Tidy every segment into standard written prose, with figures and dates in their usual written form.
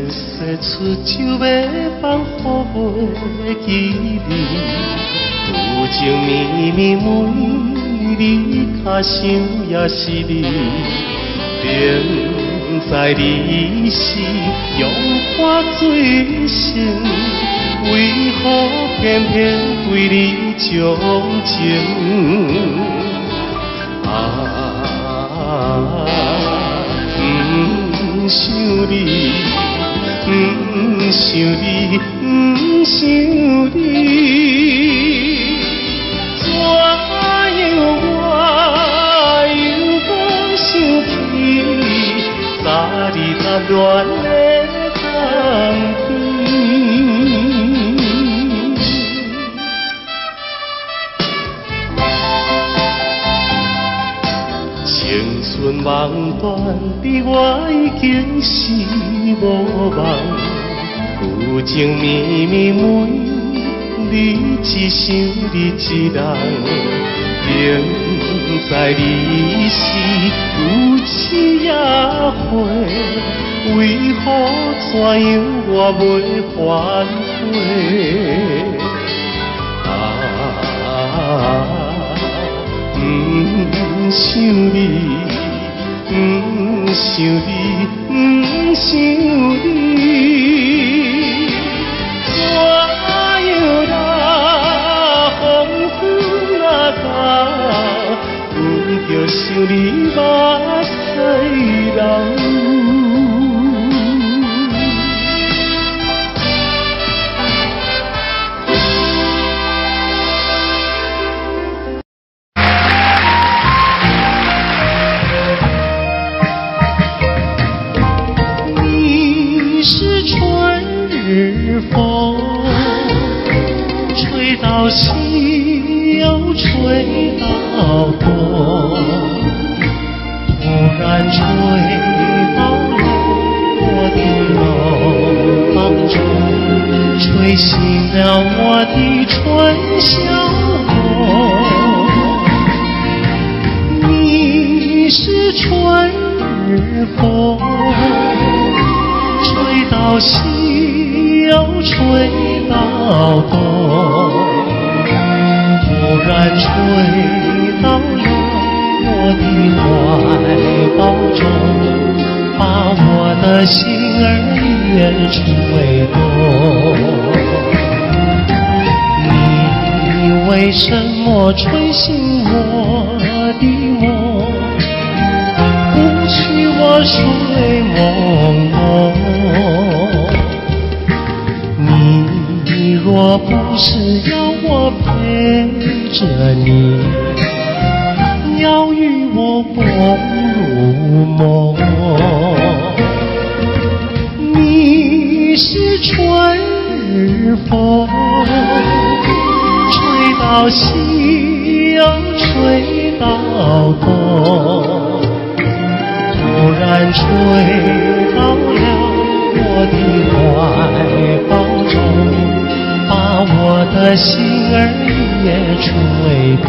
说出酒要放予袂记你，有情绵绵每日脚想也是你，明知你是用我最深，为何偏偏对你钟情？不想你，不想你，不想你，怎样我又搁想起昨日谈恋的冬天？青春梦断，你我已经是无望。有情绵绵每日只想你一人，明知你是有痴也火，为何怎样我袂反悔？不想你，不想你，不想你，怎样啦？风雨啊到，不着想你目屎流。风吹到西又吹到东，突然吹到了我的楼房中，吹醒了我的春晓梦。你是春日风，吹到西又吹到东，突然吹到了我的怀抱中，把我的心儿也吹动。你为什么吹醒我的梦，不许我睡朦胧？你若不是要我陪着你，要与我共入梦，你是春日风，吹到西又吹到东，突然吹到了我的怀抱中，把我的心儿也吹动。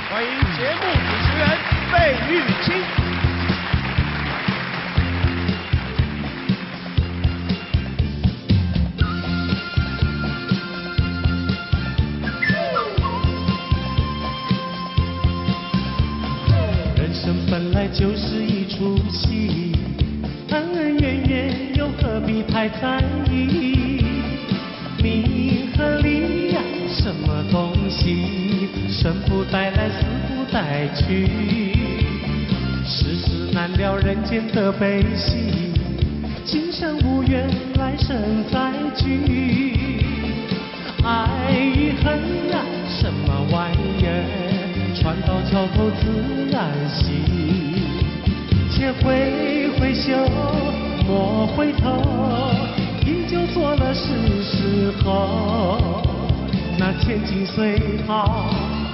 欢迎节目主持人费玉清。人生本来就是一出戏，恩恩怨怨又何必太在意？名和利呀，什么东西？生不带来，死不带去。世事难料，人间的悲喜，今生无缘，来生再聚。爱与恨呀，什么玩意儿？船到桥头自然行，且挥挥袖，莫回头，饮酒作乐是时候。那千金随好，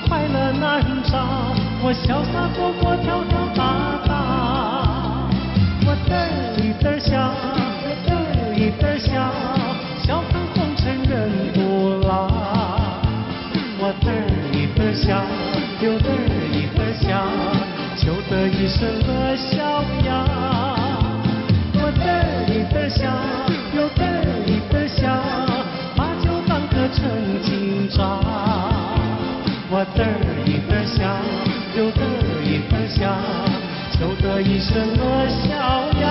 快乐难找，我潇洒活活，跳跳打打，我嘚里嘚笑，笑，留得一份笑，求得一生的逍遥。我得意的笑，留得一份笑，把酒当歌成今朝。我得意的笑，留得一份笑，求得一生的逍遥。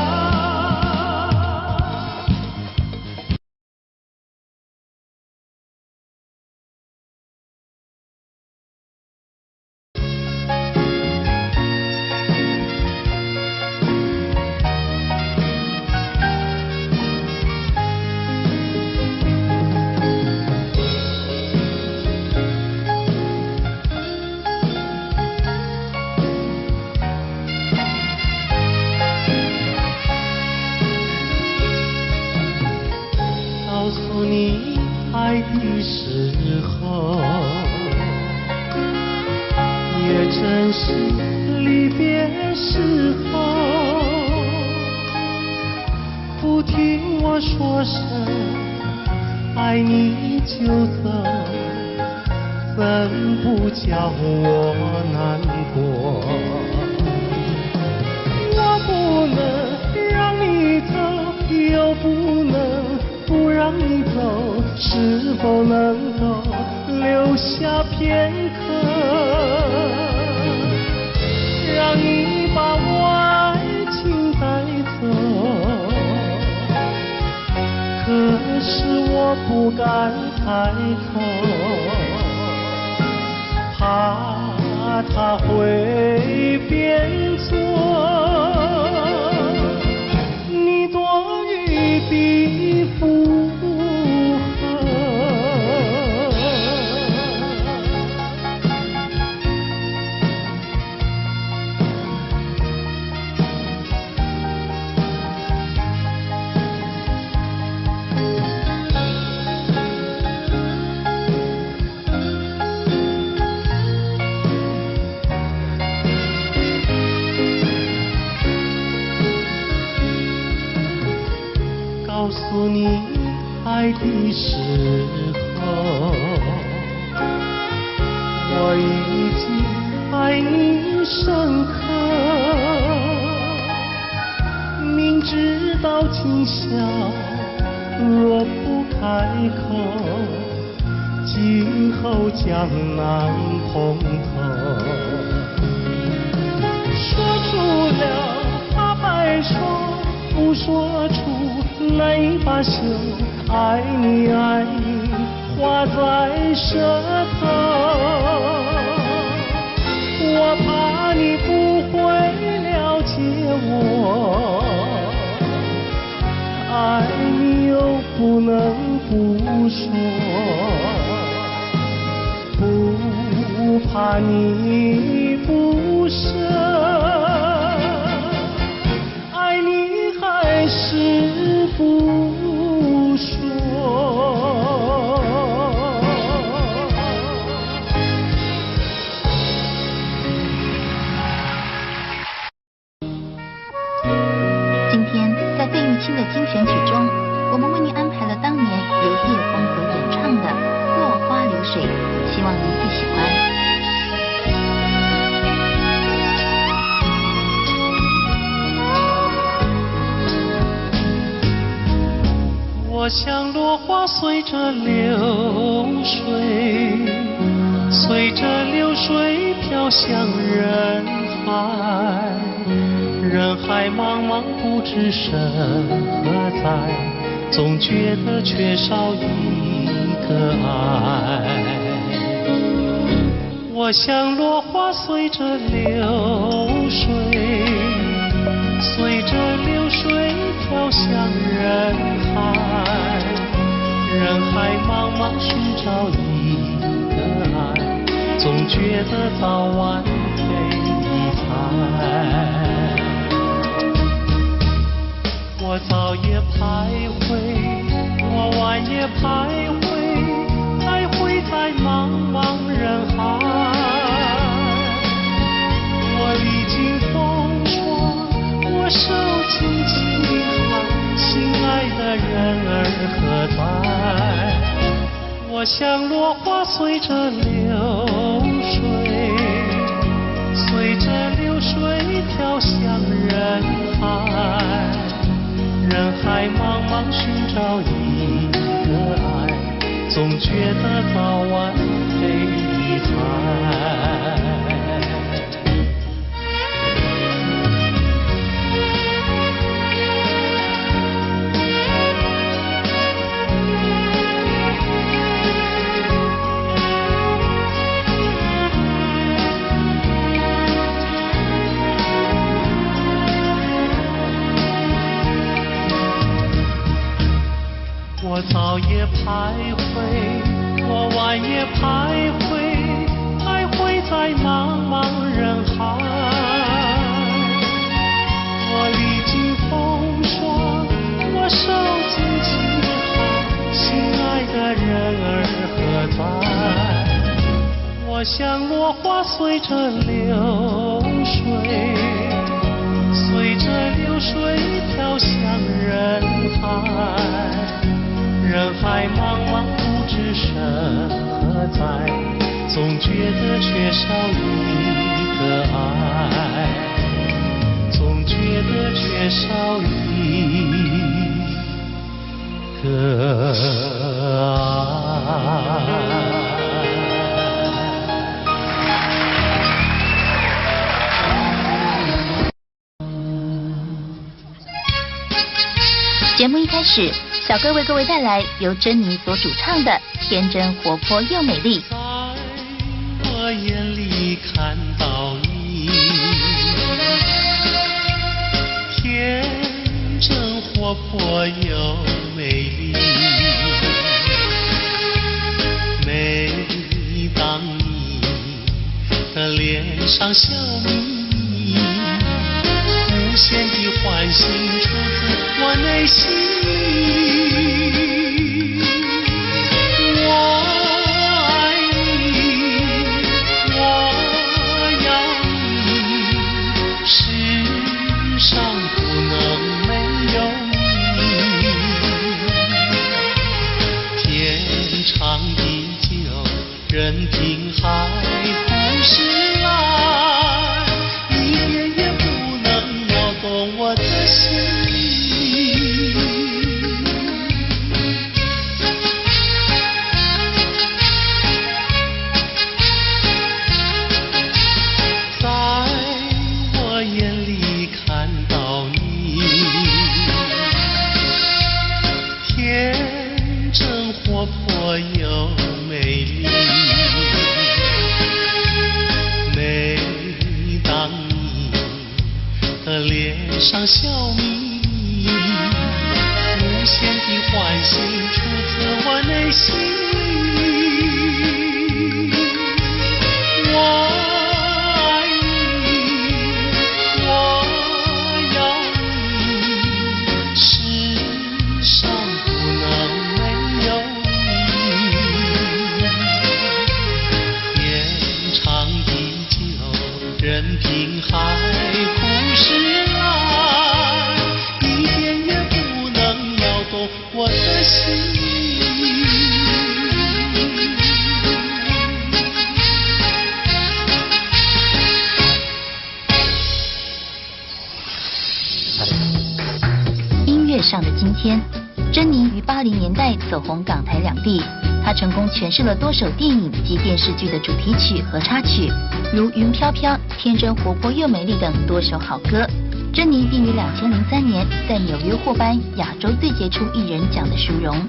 告诉你爱的时候，也正是离别时候。不听我说声爱你就走，怎不叫我难过？我不能让你走，又不能不让你走，是否能够留下片刻，让你把我爱情带走？可是我不敢抬头，怕他会变作你多余的负荷。告诉你爱的时候，我已经爱你深刻。明知道今宵若不开口，今后将难碰头。说出了怕白说，不说出难以罢休，爱你爱你画在舌头。我怕你不会了解我，爱你又不能不说，不怕你不舍，爱你还是不说。今天在费玉清的精选曲中，我们为您安排了当年由叶枫所演唱的《落花流水》，希望您会喜欢。我像落花随着流水，随着流水飘向人海，人海茫茫不知身何在，总觉得缺少一个爱。我像落花随着流水，随着流水飘向人海，人海茫茫寻找一个爱，总觉得早晚非一猜。我早也徘徊，我晚也徘徊，来回在茫茫人海。我历经风霜，我受尽凄寒，心爱的人儿何在？我我像落花随着流水，随着流水飘向人海，人海茫茫寻找一个爱，总觉得早晚会离开。我早也徘徊，我晚也徘徊，徘徊在茫茫人海。我历经风霜，我受尽凄寒，心爱的人儿何在？我像落花随着流水，随着流水飘向人海。人海茫茫不知身何在，总觉得缺少一个爱，总觉得缺少一个爱。节目一开始，小哥为各位带来由珍妮所主唱的《天真活泼又美丽》。在我眼里看到你，天真活泼又美丽。每当你的脸上笑眯，无限的欢欣出自我内心里。我爱你，我要你，世上不能没有你。天长地久，任凭海枯石烂，一点也不能摇动我的心。又美丽，每当你的脸上笑眯，无限的欢欣出自我内心里。我爱你，我要你，世上不能没有任凭海枯石烂，一点也不能摇动我的心。音乐上的今天，珍妮于80年代走红港台两地。她成功诠释了多首电影及电视剧的主题曲和插曲，如《云飘飘》《天真活泼又美丽》等多首好歌。珍妮并于2003年在纽约获颁亚洲最杰出艺人奖的殊荣。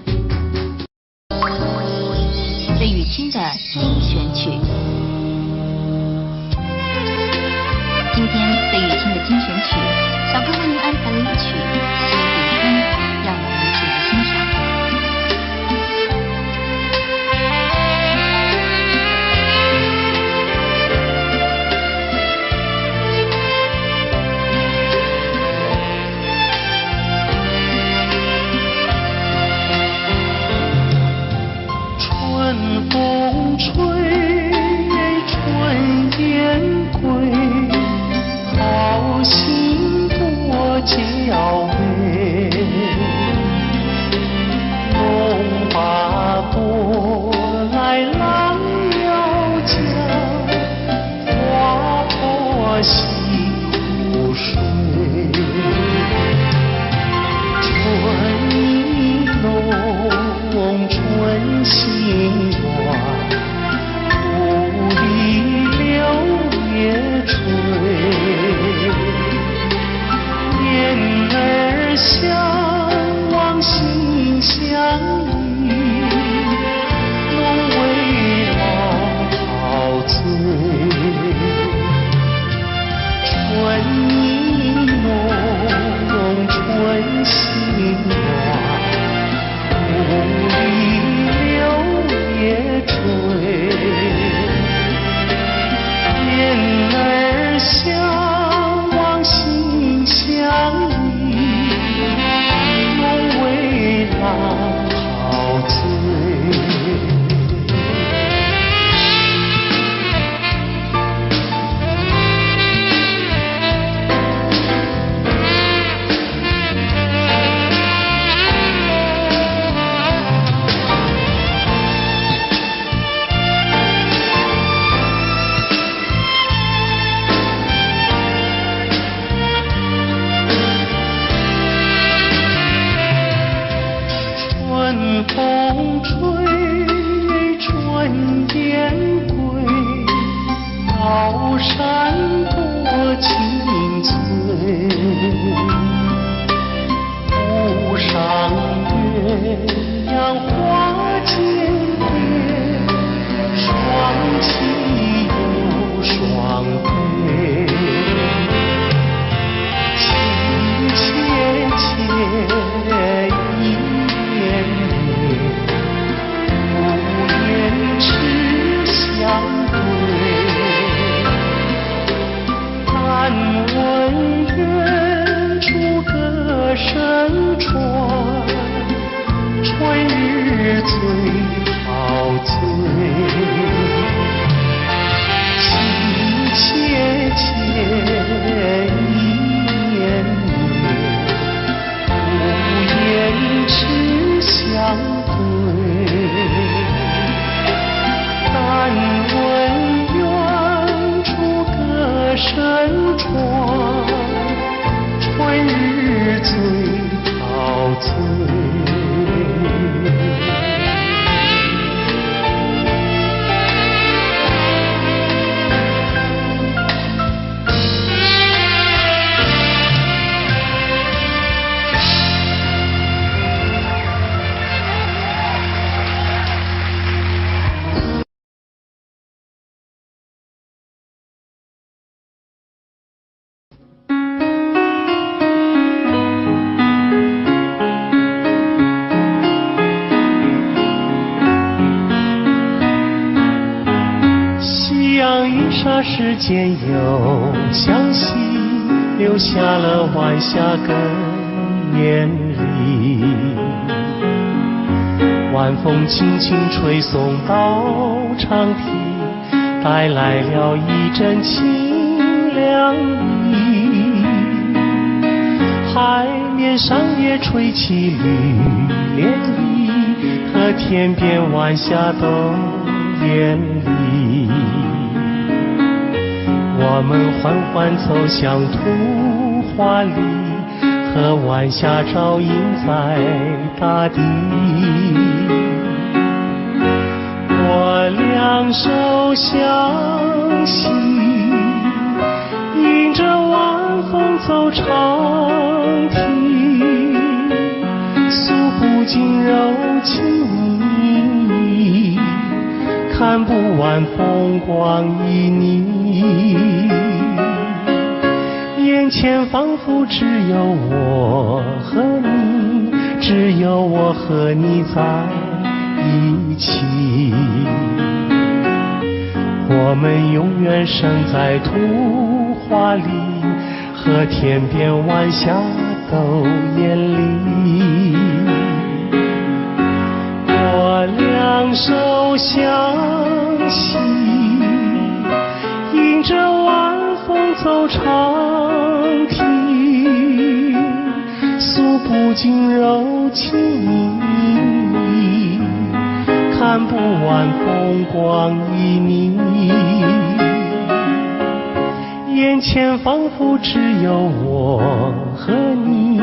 费玉清的精选曲，今天费玉清的精选曲，小哥为您安排了一曲《西湖春》，让我们一起来欣赏。春风吹，春雁归，好心多春风吹，春燕归，高山多青翠。湖上月阳花间蝶，双栖又双飞。情切切，意绵绵，无言痴相对。但闻远处歌声传，春日最陶醉。情切切，意绵绵，无言痴相对。但闻远处歌声传，春日最陶醉。霎时间又向西，留下了晚霞更艳丽。晚风轻轻吹送到长堤，带来了一阵清凉意。海面上也吹起绿涟漪，和天边晚霞都艳丽。我们缓缓走向图画里，和晚霞照映在大地。我两手相携，迎着晚风走长堤，诉不尽柔情蜜意，看不完风光旖旎。眼前仿佛只有我和你，只有我和你在一起。我们永远生在图画里，和天边晚霞都艳丽。我两手相携，迎着晚风走长堤，诉不尽柔情蜜意，看不完风光旖旎。眼前仿佛只有我和你，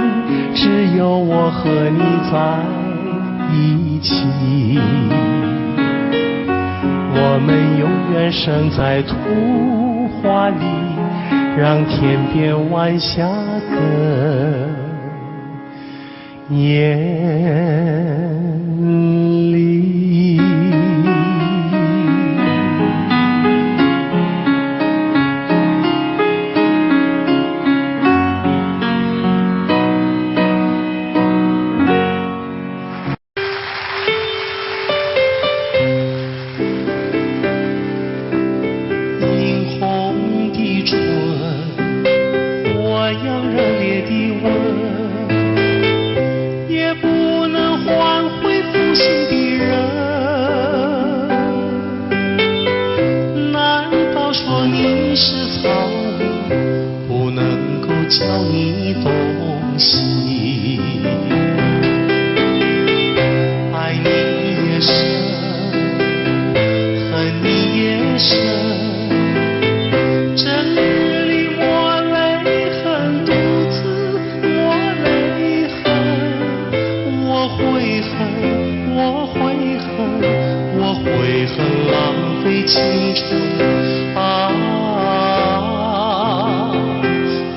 只有我和你在一起。我们永远生在图画里，让天边晚霞更艳丽。悔恨，我悔恨，我悔恨浪费青春啊！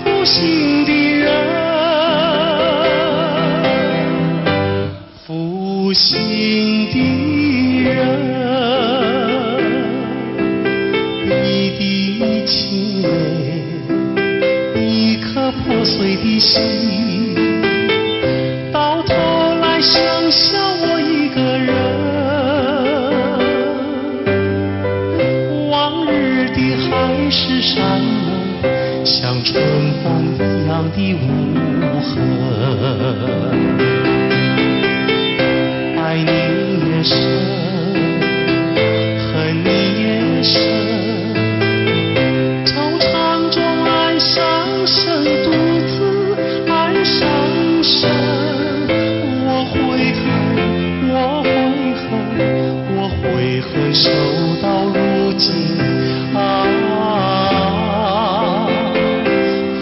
负心的人，负心的人，一滴清泪，一颗破碎的心。想想我一个人，往日的海誓山盟，像春风一样的无痕。爱你越深，恨你越深，惆怅中暗伤神，独自暗伤神。守到如今啊，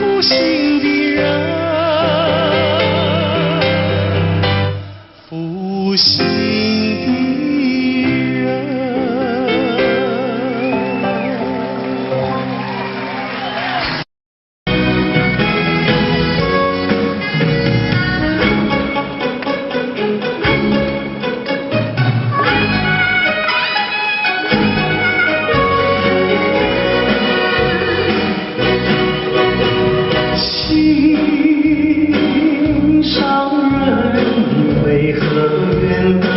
负心的人，负心的人。为何愿等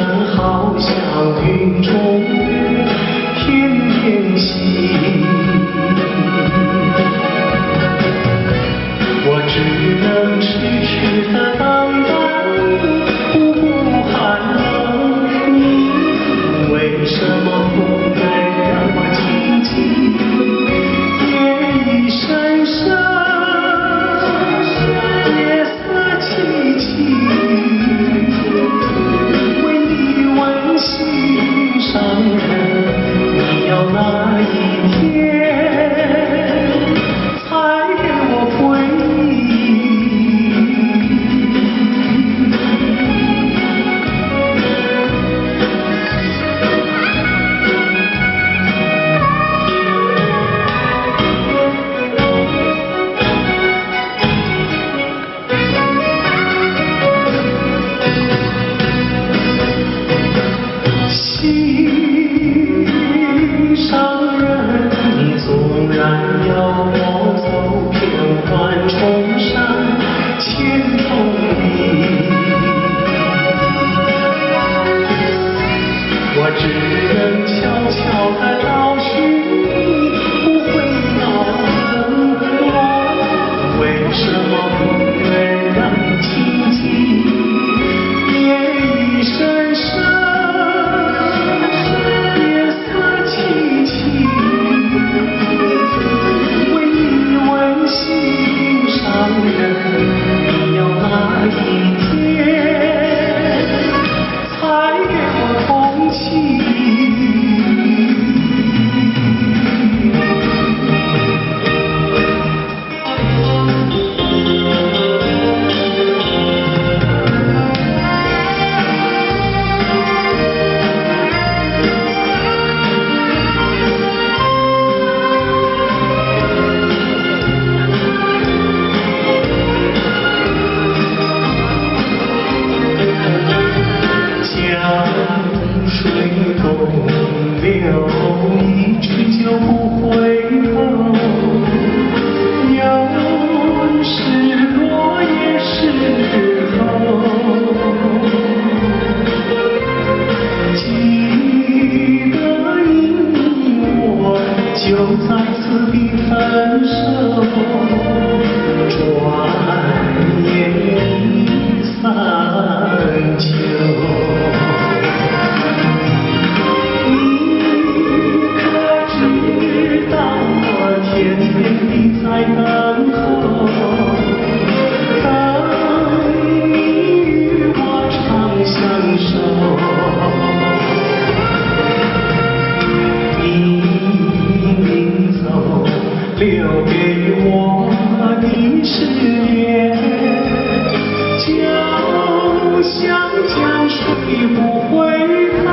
江水不回头。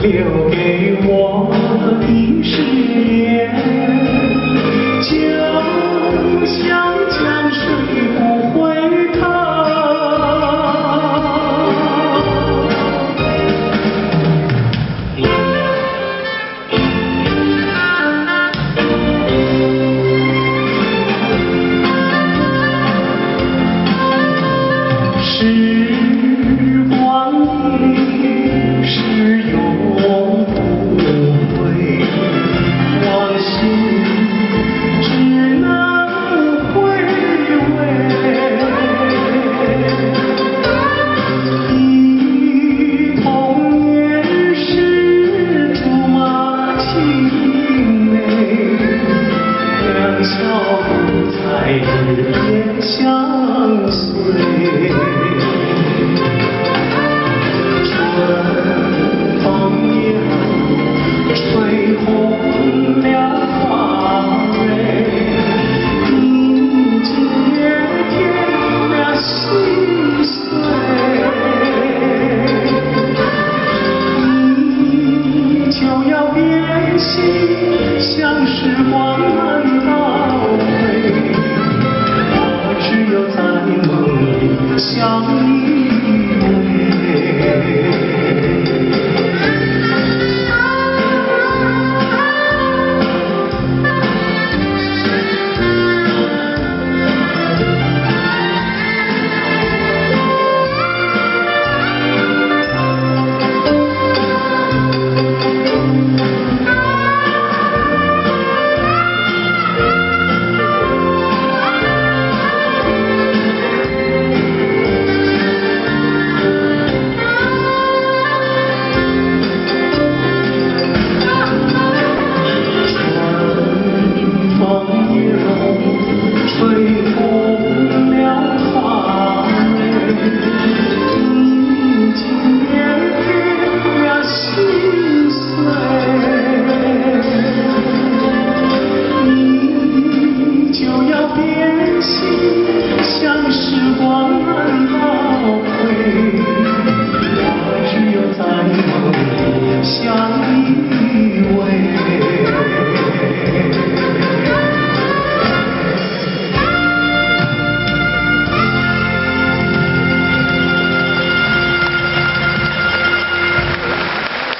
留给我的誓言，就像江水不回头。时光一逝永不回，往事只能回味。忆童年时竹马青梅，两小无猜日夜相随。吹红了花蕊，你今夜添了心碎，你就要变心，像时光难倒回，我只有在梦里相依偎。像时光难倒回，我只有在梦里相依偎。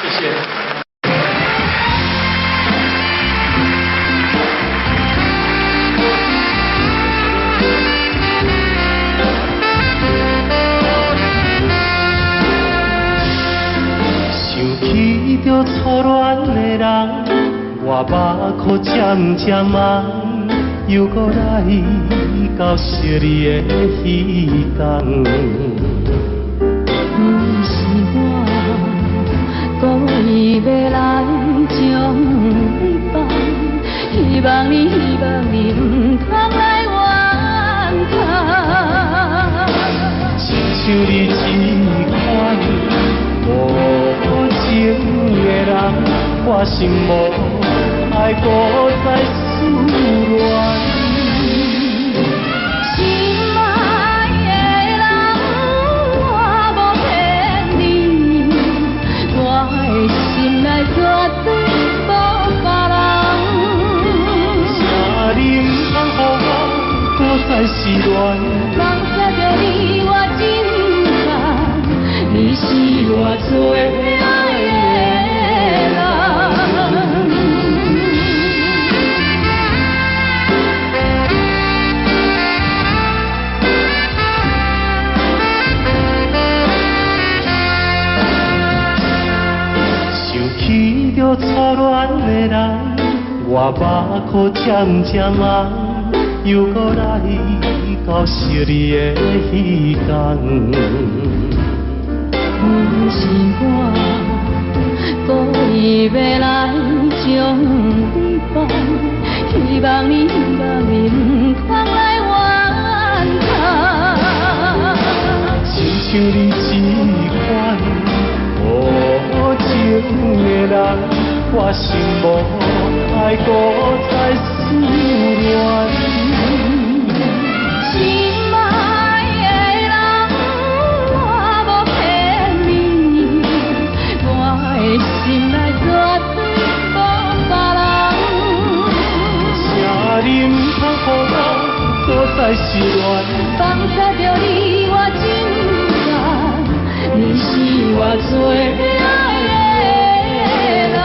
谢谢。着初恋的人，我目眶渐渐红，又搁来到昔日的彼天。不是我故意要来将你放，希望你唔通来怨叹。亲像你这款无情的人，我心无爱搁再思恋。心爱的人，我无骗你，我的心内绝对无别人。请你唔通予我搁再失恋。放下着你我真痛，你是我最爱的人。我目眶渐渐红，又搁来到惜你的彼天。不是我故意要来将你放，希望你唔通来怨叹。亲像你这款无情的人，我心无爱搁再思恋。心爱的人，我无骗你，我的心内绝对无别人。请你唔通予我搁再失恋。放下着你我真感，你是我最爱的人。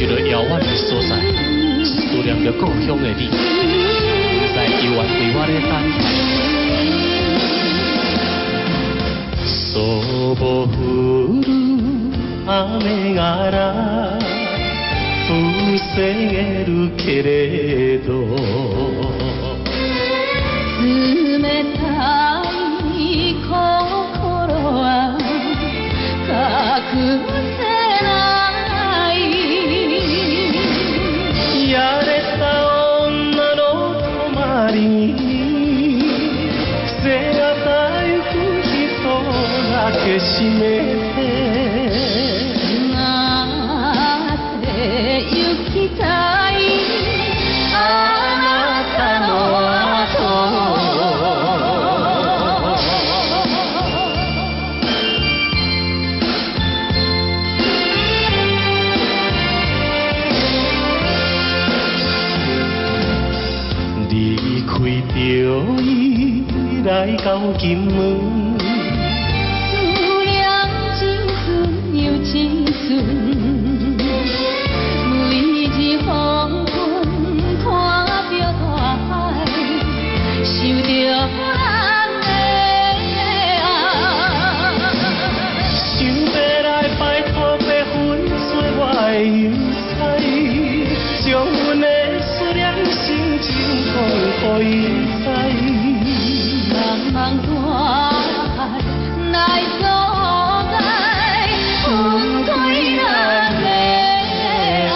一个遥远的所在，思念着故乡的你，不知犹原为我咧等待。Sobre雨降せるけれど冷たい心は隠せないやれた女の泊まりに背がたゆく人だけ閉めてなって行きたいあなたの後离开着伊来到金门，思念真纯又真纯，每日黄昏看着大海，想着咱的爱。想要来拜托白粉做我的邮差，将阮的思念心情讲予伊知。茫茫大海来阻碍，分开咱的爱。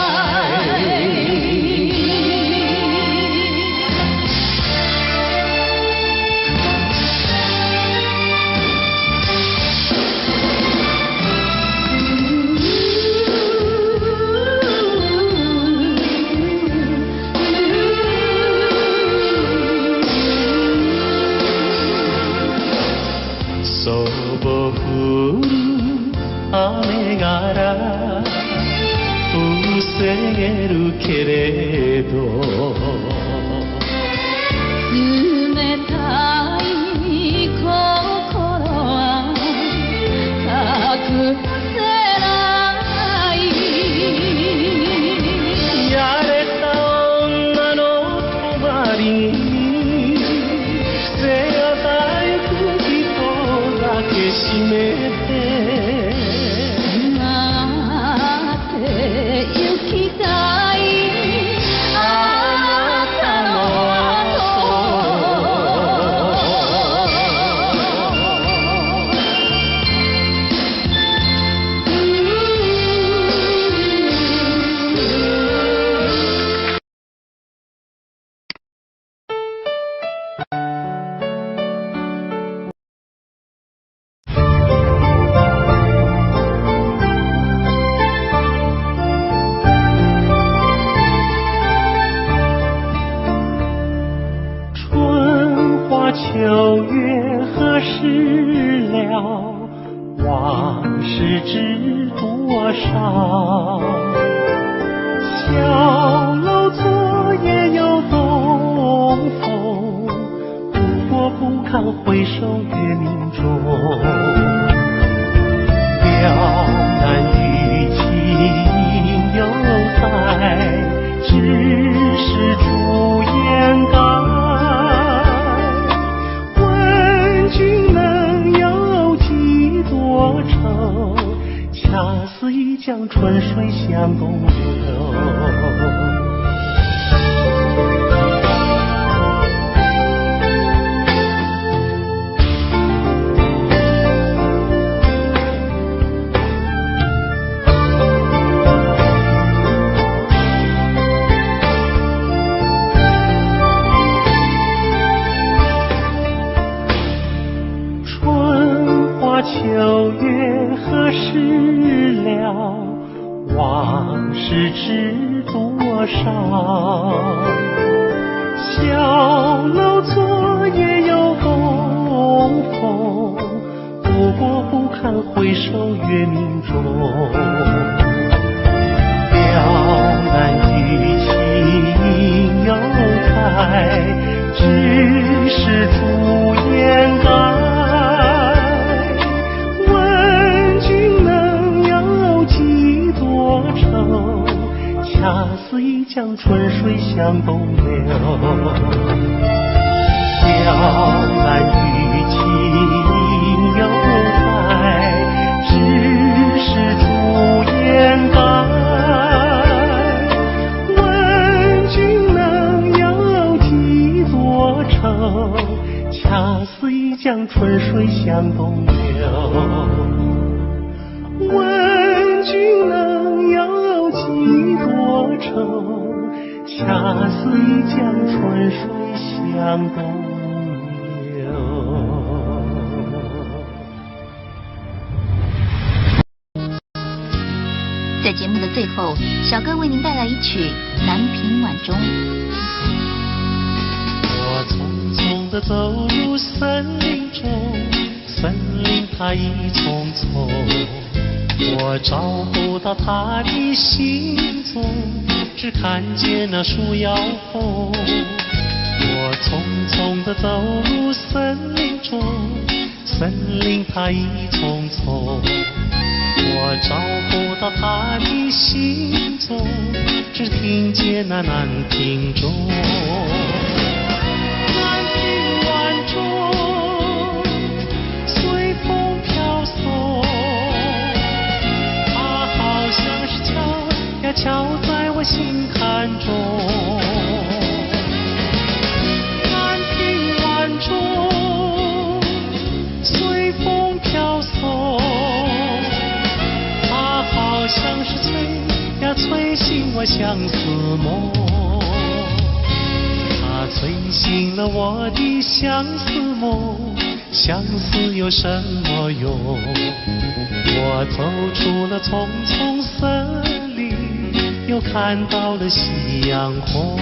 そぼ降る雨がら防げるけれど冷たい心は隠せないやれた女の泊まりに背がたゆく人だけ閉めてなって行きたいあなたの春花秋月何时了？往事知多少？小楼昨夜又东风，不过不堪回首月明中。了难于情犹在，只是朱颜改。问君能有几多愁？恰似一江春水向东流。秋月何时了？往事知多少？小楼昨夜又东风，不过不堪回首月明中。了难于情犹在，只是朱颜改。恰似一江春水向东流。了难于情犹在，只是朱颜改。问君能有几多愁？恰似一江春水向东流。问君能有几多愁？恰似一江春水向东流。在节目的最后，小哥为您带来一曲《南屏晚钟》。我匆匆地走入森林中，森林它一丛丛，我找不到他的行踪，只看见那树摇红。我匆匆地走入森林中，森林它一丛丛，我找不到他的行踪，只听见那南屏钟。南屏晚钟，随风飘送，它好像是敲呀敲在我心坎中。南屏晚钟，随风飘送，它好像是催呀催醒我相思梦。它催醒了我的相思梦，相思有什么用？我走出了丛丛森林，又看到了夕阳红。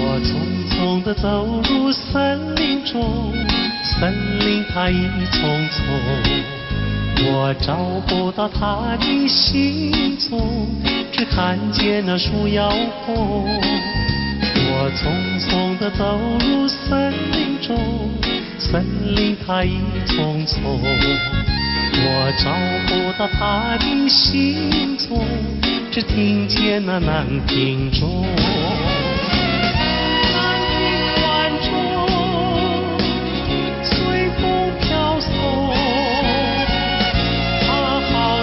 我匆匆地走入森林中，森林它一丛丛，我找不到它的行踪，只看见那树摇红。我匆匆地走入森林中，森林它一丛丛，我找不到它的行踪，只听见那南屏钟。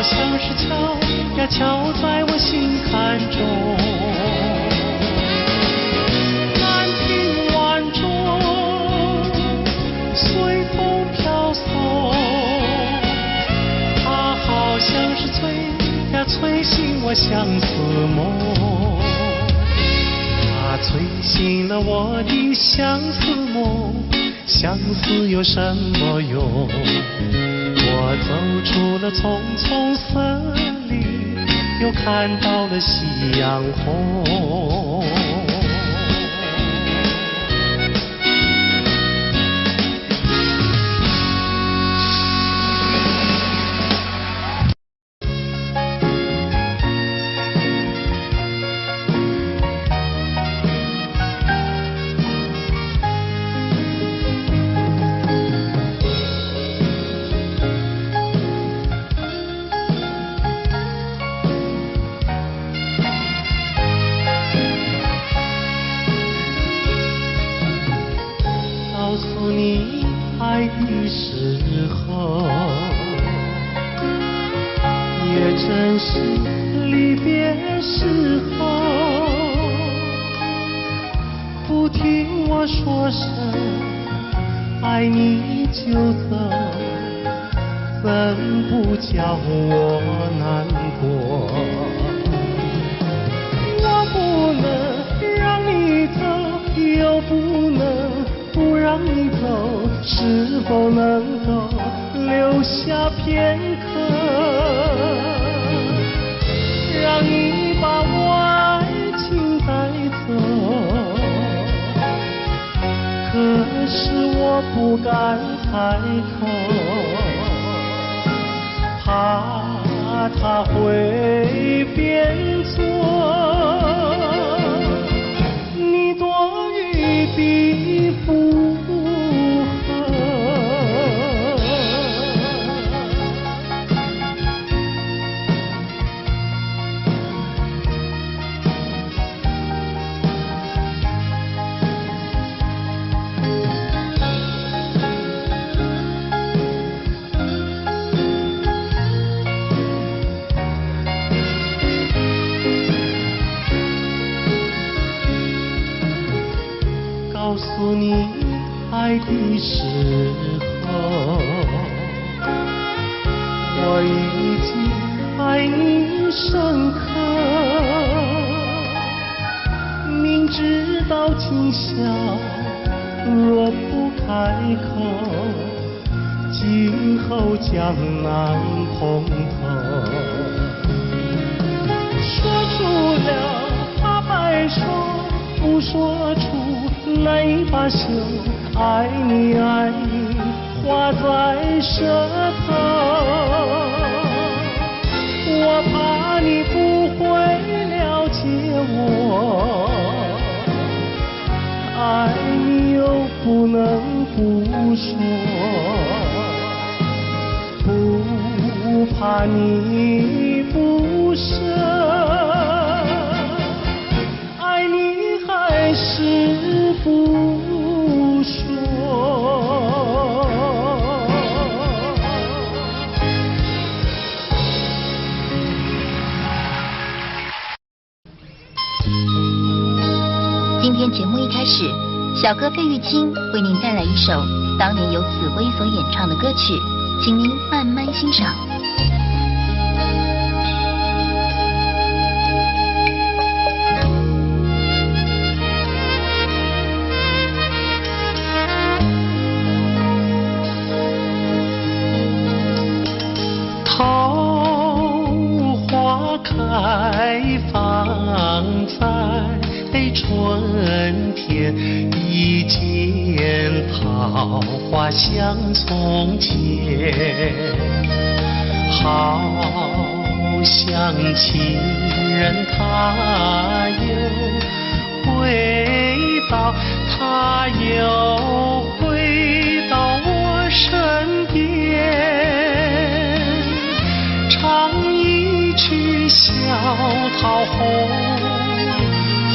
像是敲呀敲在我心坎中。南屏晚钟，随风飘送，它好像是催呀催醒我相思梦。它催醒了我的相思梦，相思有什么用？我走出了丛丛森林，又看到了夕阳红。诉你爱的时候，也正是离别时候。不听我说声爱你就走，怎不叫我难过？我不能让你走，又不能不让你走，是否能够留下片刻，让你把我爱情带走？可是我不敢开口，怕他会变作你多余的附和。告诉你爱的时候，我已经爱你深刻。明知道今宵若不开口，今后将难碰头。说出了怕白说，不说出难以罢休，爱你爱你画在舌头，我怕你不会了解我，爱你又不能不说，不怕你不舍，爱你还是不说。今天节目一开始，小哥费玉清为您带来一首当年由紫薇所演唱的歌曲，请您慢慢欣赏。桃花开放在春天，一见桃花像从前，好像情人他又回到，他又回到我身边，唱一曲小桃红，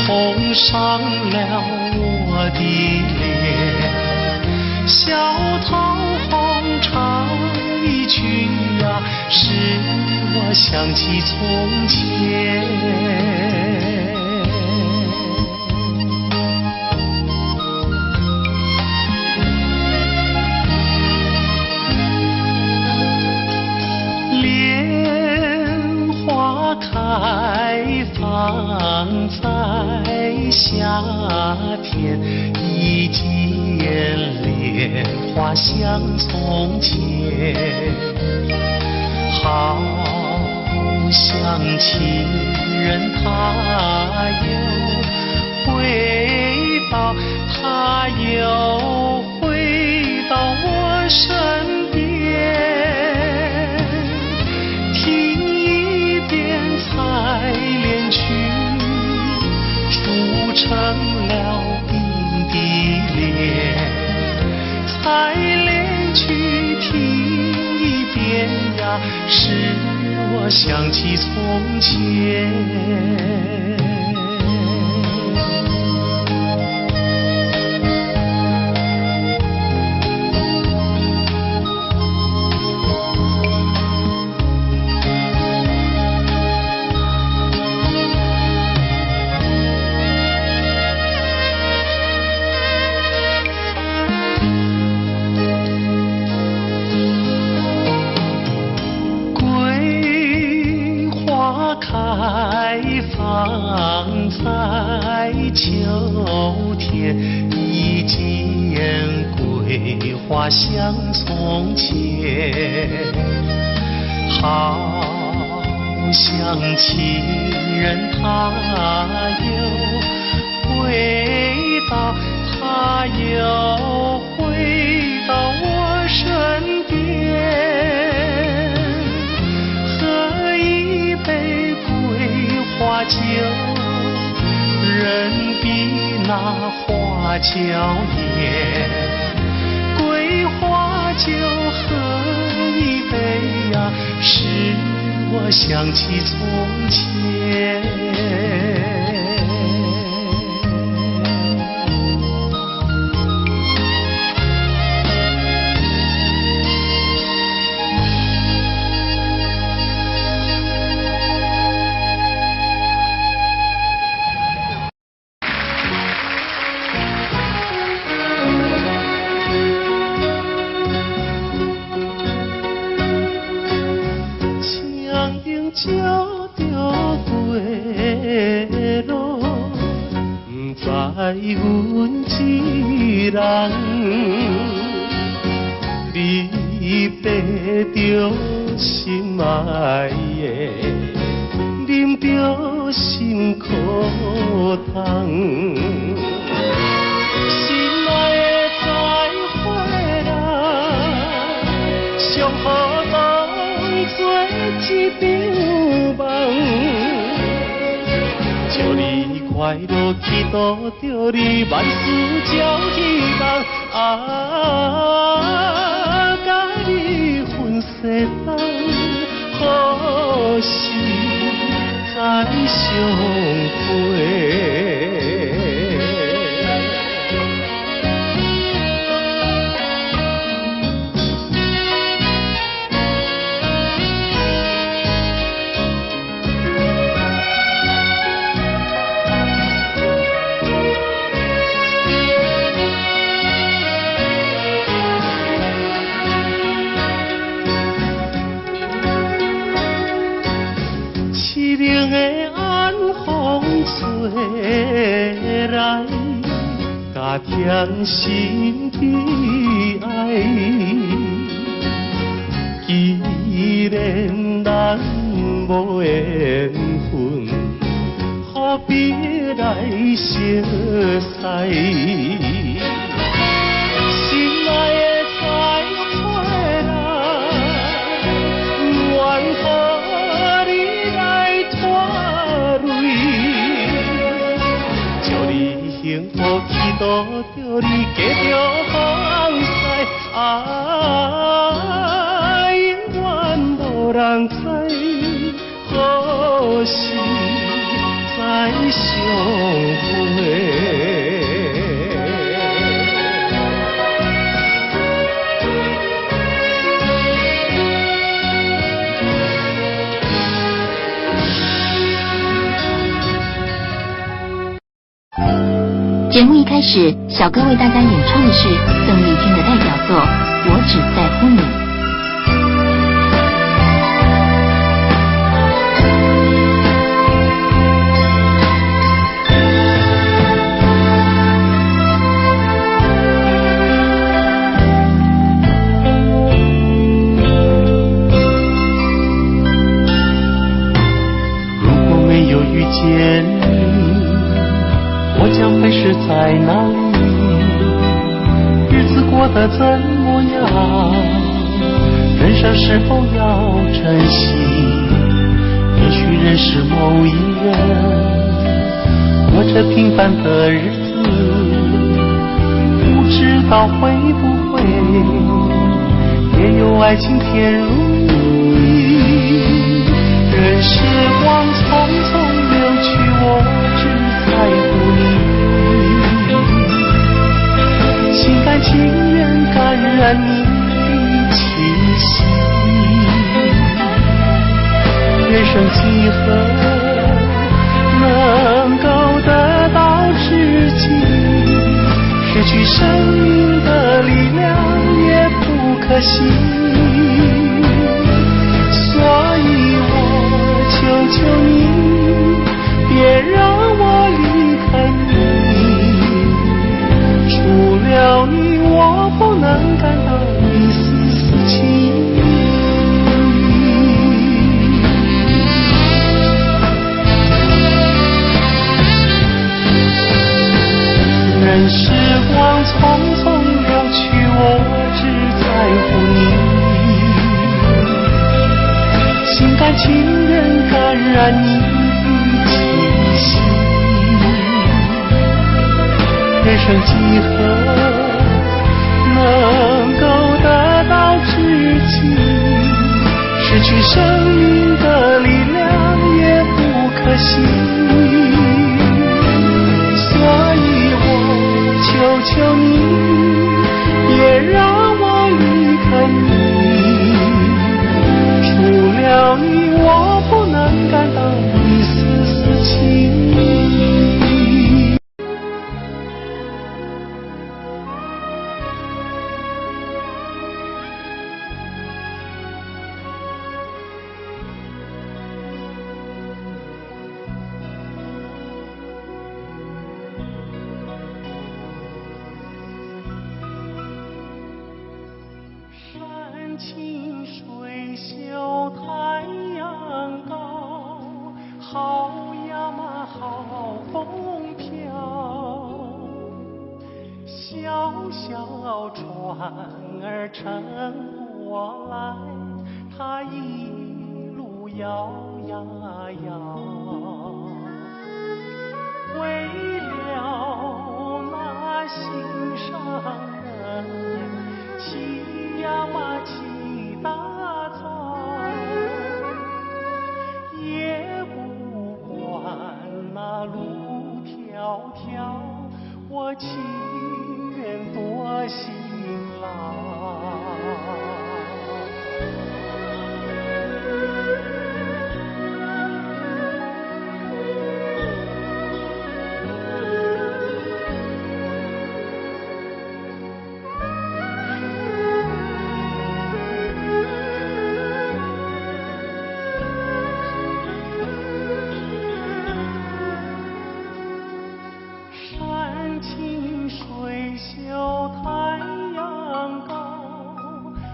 红上了我的脸，小桃红唱一曲啊，使我想起从前。莲花开放在夏天，一见莲花像从前，好像情人他又回到，他又回到我身边，听一遍采莲曲，铸成了冰的莲，采莲曲听一遍呀，使我想起从前。秋天，一见桂花像从前，好像情人他又回到，他又回到我身边，喝一杯桂花酒，人比那花娇艳，桂花酒喝一杯呀，使我想起从前。就着归路，不知阮一人，你爬着心爱的，啉着心苦汤，心爱的再回来，上好当作一场梦，祝你快乐，祈祷着你万事照希望，甲你分世人，好事再相会。凄凉的晚风吹来，加添心悲哀。既然咱无缘分，何必来相识？心爱的再回来，愿予你来拖累，祝你幸福，祈祷着你继续放肆，永远无人知，何时再相会。节目一开始，小哥为大家演唱的是邓丽君的代表作《我只在乎你》。如果没有遇见你，我将会是在哪里？日子过得怎么样？人生是否要珍惜？也许认识某一人，过着平凡的日子，不知道会不会也有爱情甜如蜜。任时光匆匆流去，我只在乎你，心甘情愿感染你的气息。人生几何能够得到知己？失去生命的力量也不可惜。所以我求求你，别让我离开你。情人感染你的气息。人生几何能够得到知己？失去生命的力量也不可惜。所以我求求你，别让我离开你。除了你，我不能感到一丝丝情意。山清水秀太阳高，好呀嘛好风飘。小小船儿乘过来，它一路摇呀摇。为了那心上人，骑呀嘛骑大草，也不管那路迢迢，我情愿多辛劳。山清水秀太阳高，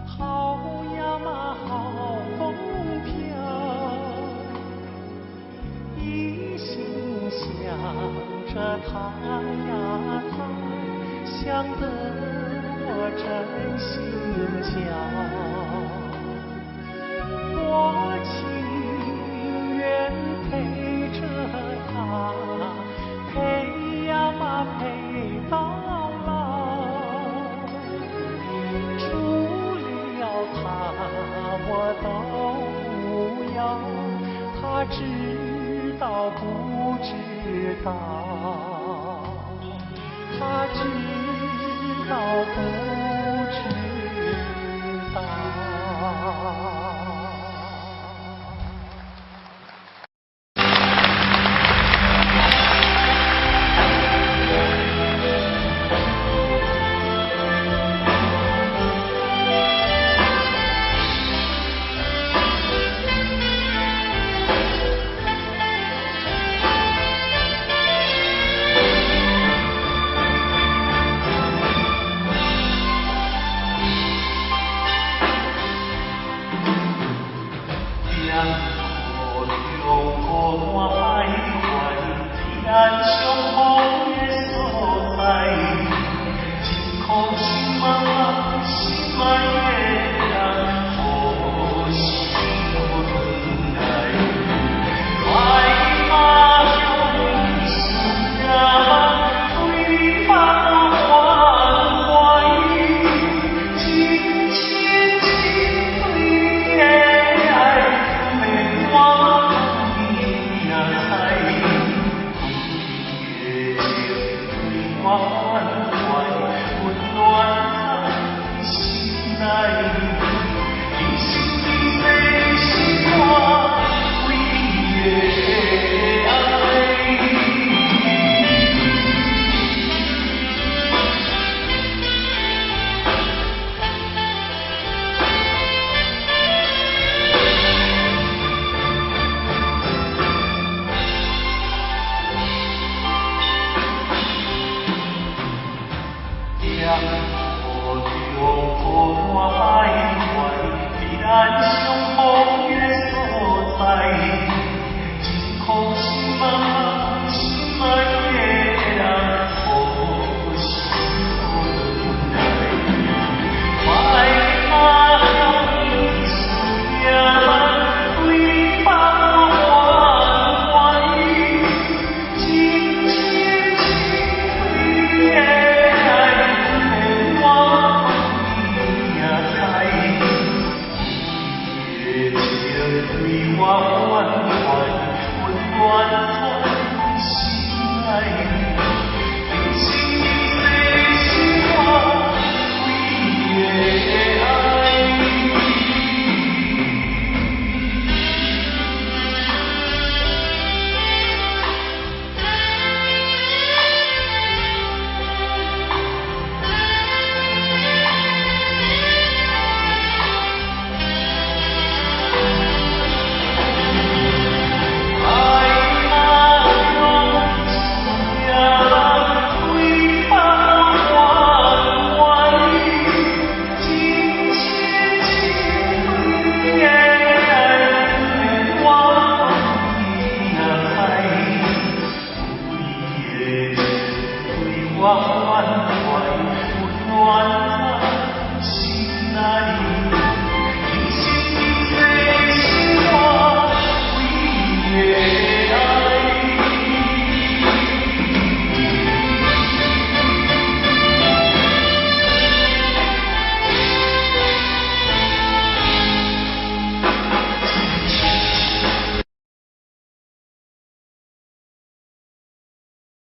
好呀嘛好风飘。一心想着他呀他，想得我真心焦。我情愿陪着他，陪呀嘛陪到老。除了他我都不要，他知道不知道？他知道不知道？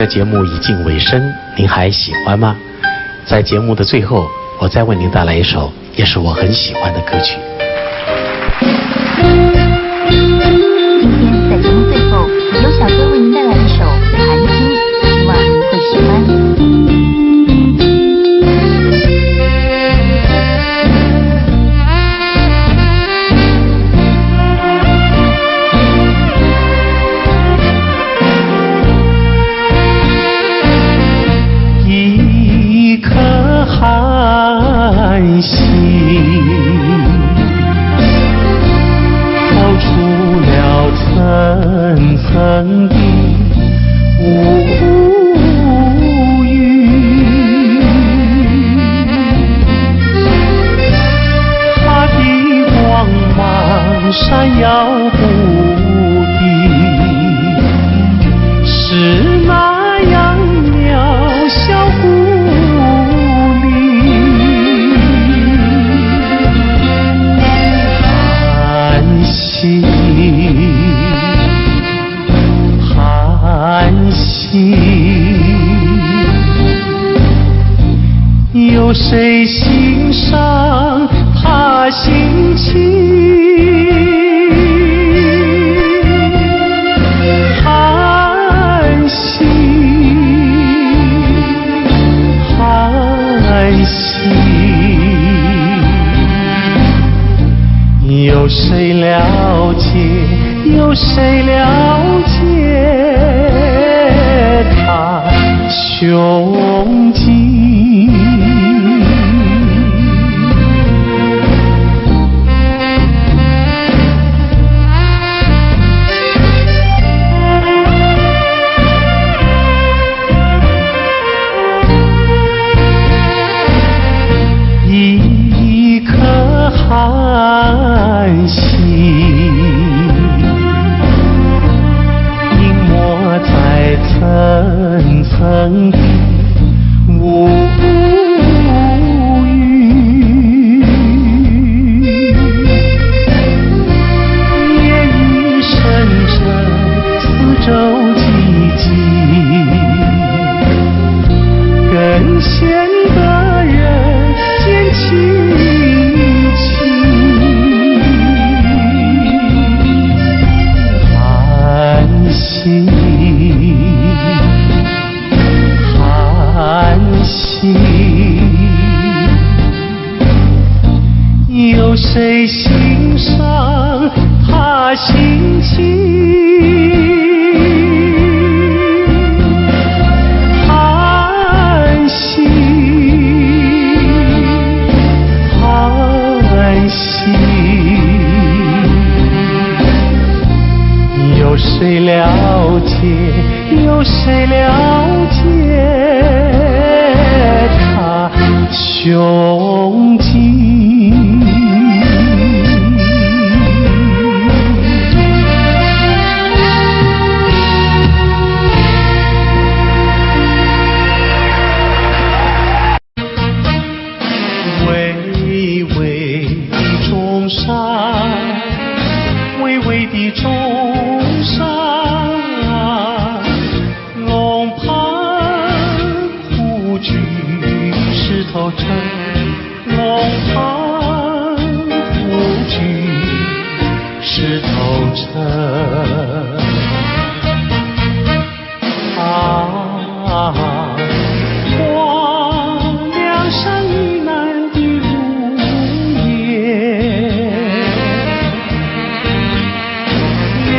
节目已近尾声，您还喜欢吗？在节目的最后，我再为您带来一首也是我很喜欢的歌曲。今天在节目最后，由小哥为您带来一首《寒星》，希望您会喜欢。一颗寒星透出了层层的乌云，它的光芒闪耀不定，是那样渺小孤立。寒星，寒星，有谁欣赏它心情？寒星，寒星，有谁了解？有谁了解它胸襟？一颗寒星隐没在层层的乌云，夜已深沉，四周寂静，更显得人间凄清。寒星，寒星，有谁欣赏它心情？寒星，寒星，有谁了解？有谁了解它胸襟？巍巍的中山，巍巍的中山，龙盘虎踞石头城，龙盘虎踞石头城。黄梁山以南的如烟，流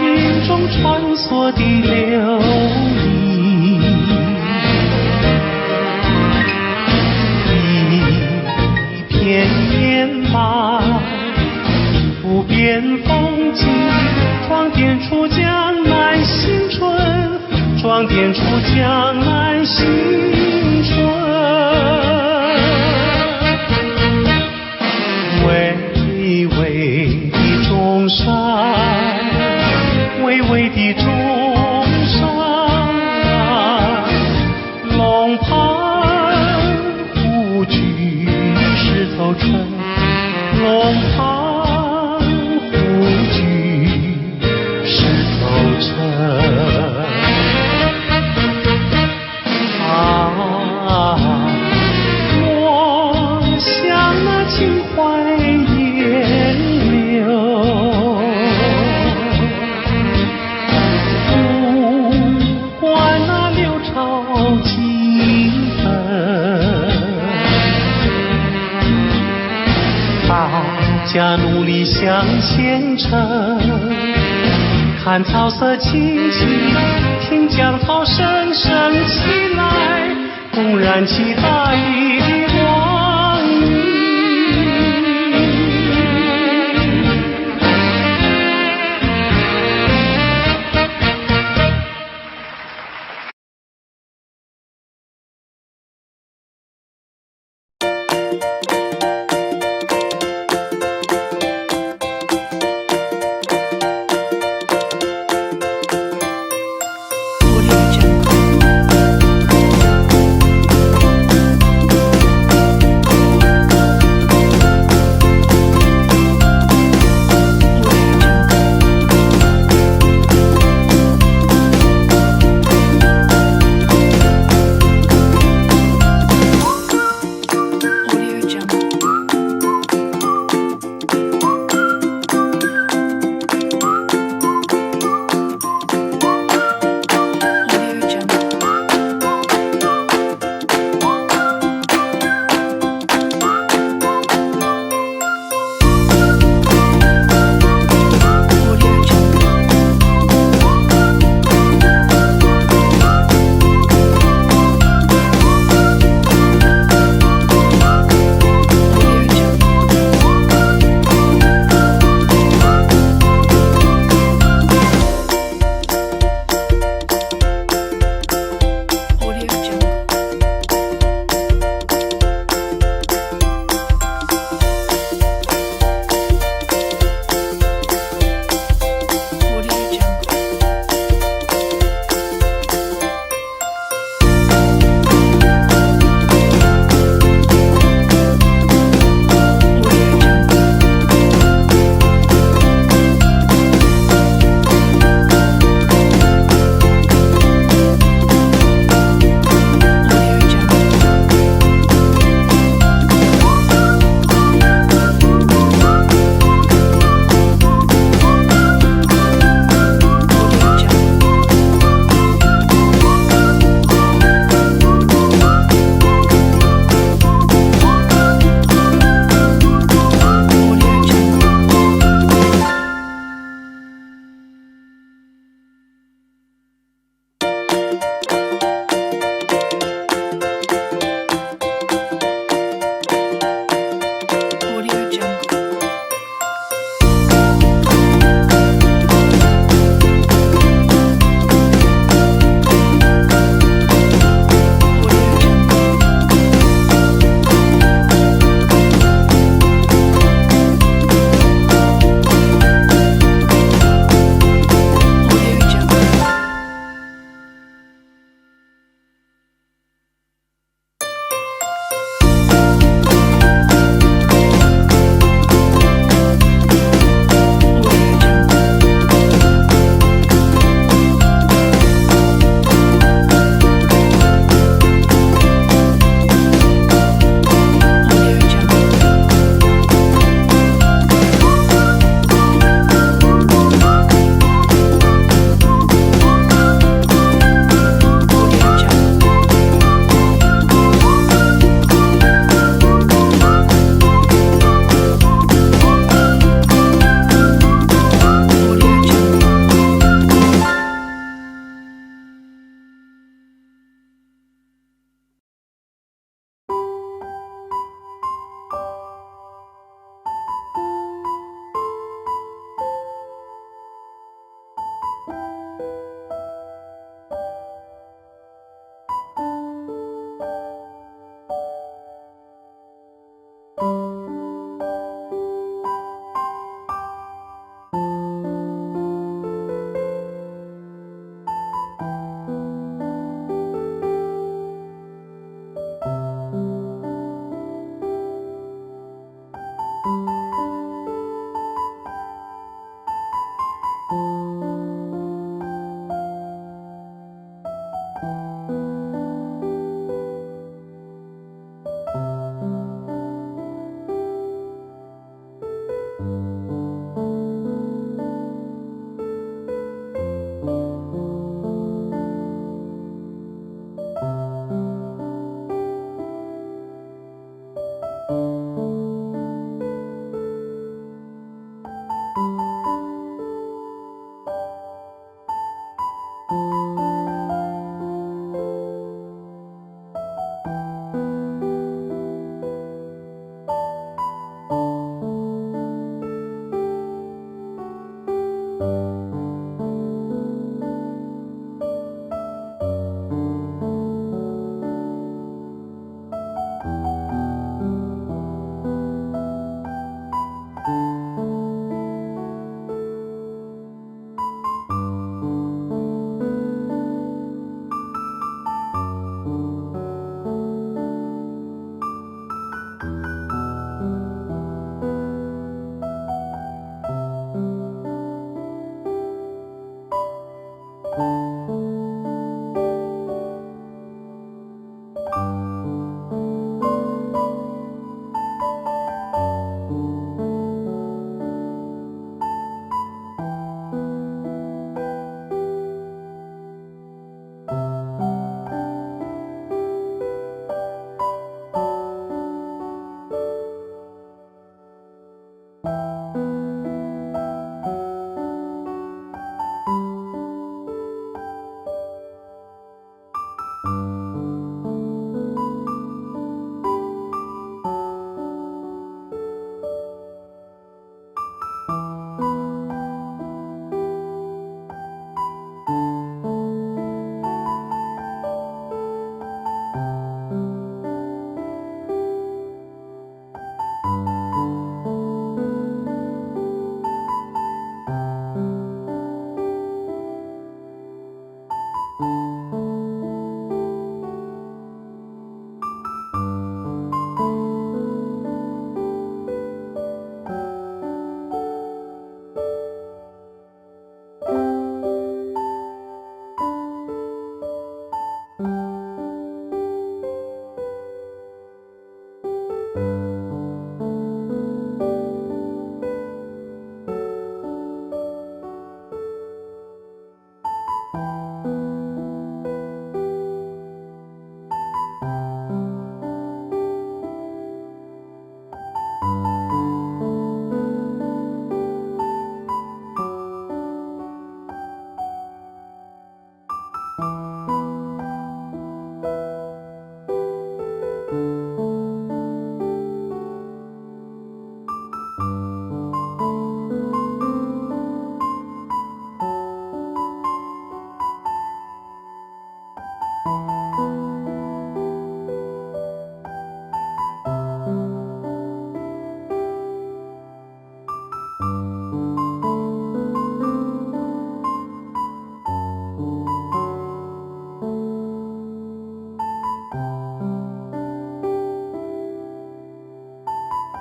萤中穿梭的流萤，一片天马不变风景，装点出江南新春，装点出江南新春。巍巍的中山，巍巍的中山，龙盘虎踞石头城，龙盘虎踞石头城。家努力向前程，看草色青青，听江涛声声起来，公燃起大地的光明。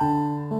了。